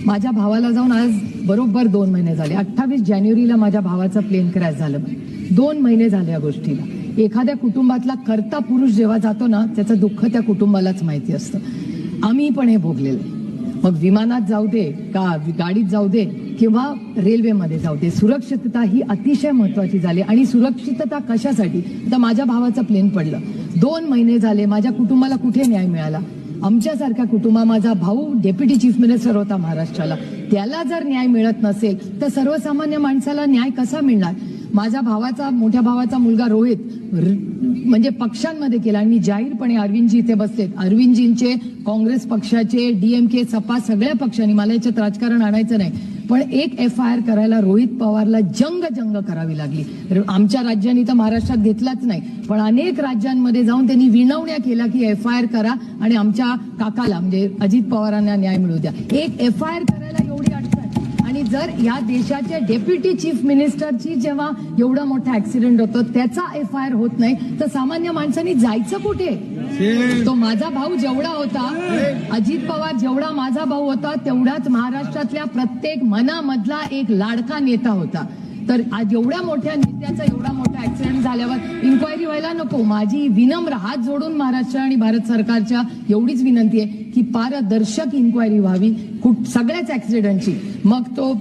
माझ्या भावाला जाऊन आज बरोबर 2 महिने झाले. 28 जानेवारीला माझ्या भावाचं प्लेन क्रॅश झालं. 2 महिने झाले या गोष्टीला. एखाद्या कुटुंबातला कर्ता पुरुष जेव्हा जातो ना, त्याचं दुःख त्या कुटुंबालाच माहिती असतं. आम्ही पण हे भोगलेलं. मग विमानात जाऊ दे का गाडीत जाऊ दे किंवा रेल्वेमध्ये जाऊ दे, सुरक्षितता ही अतिशय महत्वाची झाली. आणि सुरक्षितता कशासाठी? तर माझ्या भावाचं प्लेन पडलं. 2 महिने झाले. माझ्या कुटुंबाला कुठे न्याय मिळाला? आमच्यासारख्या कुटुंबा, माझा भाऊ डेप्युटी चीफ मिनिस्टर होता महाराष्ट्राला, त्याला जर न्याय मिळत नसेल तर सर्वसामान्य माणसाला न्याय कसा मिळणार? माझ्या भावाचा, मोठ्या भावाचा मुलगा रोहित म्हणजे पक्षांमध्ये केला. आणि मी जाहीरपणे, अरविंदजी इथे बसलेत, अरविंदजींचे, काँग्रेस पक्षाचे, डीएमके, सपा, सगळ्या पक्षांनी, मला याच्यात राजकारण आणायचं नाही, पण एक FIR करायला रोहित पवारला जंग करावी लागली. आमच्या राज्यांनी तर महाराष्ट्रात घेतलाच नाही, पण अनेक राज्यांमध्ये जाऊन त्यांनी विनवण्या केला की FIR करा आणि आमच्या काकाला म्हणजे अजित पवारांना न्याय मिळू द्या. एक FIR करायला एवढी अडचण. आणि जर या देशाच्या डेप्युटी चीफ मिनिस्टरची जेव्हा एवढा मोठा ऍक्सिडेंट होतो त्याचा FIR होत नाही तर सामान्य माणसांनी जायचं कुठे? तो माझा भाऊ जेवढा होता, अजित पवार जेवढा माझा भाऊ होता, तेवढाच महाराष्ट्रातल्या प्रत्येक मनामधला एक लाडका नेता होता. तर आज एवढ्या मोठ्या नेत्याचा एवढा मोठा ऍक्सिडेंट झाल्यावर इन्क्वायरी व्हायला नको? माझी विनम्र हात जोडून महाराष्ट्र आणि भारत सरकारच्या एवढीच विनंती आहे की पारदर्शक इन्क्वायरी व्हावी सगळ्याच ऍक्सिडेंटची. मग तो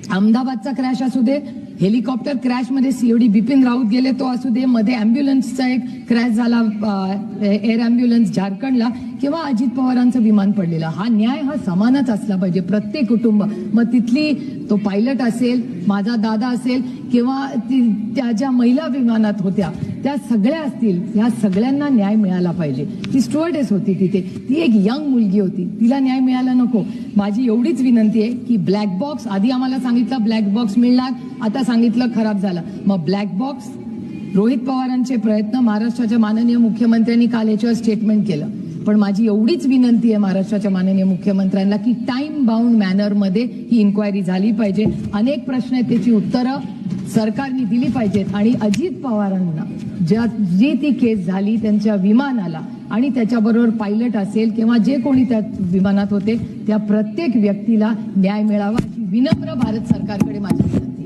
अहमदाबादचा क्रॅश असू दे, हेलिकॉप्टर क्रॅश मध्ये COD बिपिन राऊत गेले तो असू दे, मध्ये अँब्युलन्सचा एक क्रॅश झाला, एअर अँब्युलन्स झारखंडला, किंवा अजित पवारांचं विमान पडलेलं. हा न्याय हा समानच असला पाहिजे प्रत्येक कुटुंब. मग तिथली तो पायलट असेल, माझा दादा असेल, किंवा त्या ज्या महिला विमानात होत्या त्या सगळ्या असतील, ह्या सगळ्यांना न्याय मिळाला पाहिजे. ती स्टुअर्डेस होती तिथे, ती एक यंग मुलगी होती, तिला न्याय मिळाला नको? माझी एवढीच विनंती आहे की ब्लॅक बॉक्स, आधी आम्हाला सांगितलं ब्लॅक बॉक्स मिळणार, आता सांगितलं खराब झाला. मग ब्लॅक बॉक्स, रोहित पवारांचे प्रयत्न, महाराष्ट्राच्या माननीय मुख्यमंत्र्यांनी काल याच्यावर स्टेटमेंट केलं. पण माझी एवढीच विनंती आहे महाराष्ट्राच्या माननीय मुख्यमंत्र्यांना की टाइम बाउंड मॅनरमध्ये ही इन्क्वायरी झाली पाहिजे. अनेक प्रश्न आहेत, त्याची उत्तरं सरकारने दिली पाहिजेत. आणि अजित पवारांना जी ती केस झाली त्यांच्या विमानाला आणि त्याच्याबरोबर पायलट असेल किंवा जे कोणी त्या विमानात होते त्या प्रत्येक व्यक्तीला न्याय मिळावा अशी विनम्र भारत सरकारकडे माझी विनंती.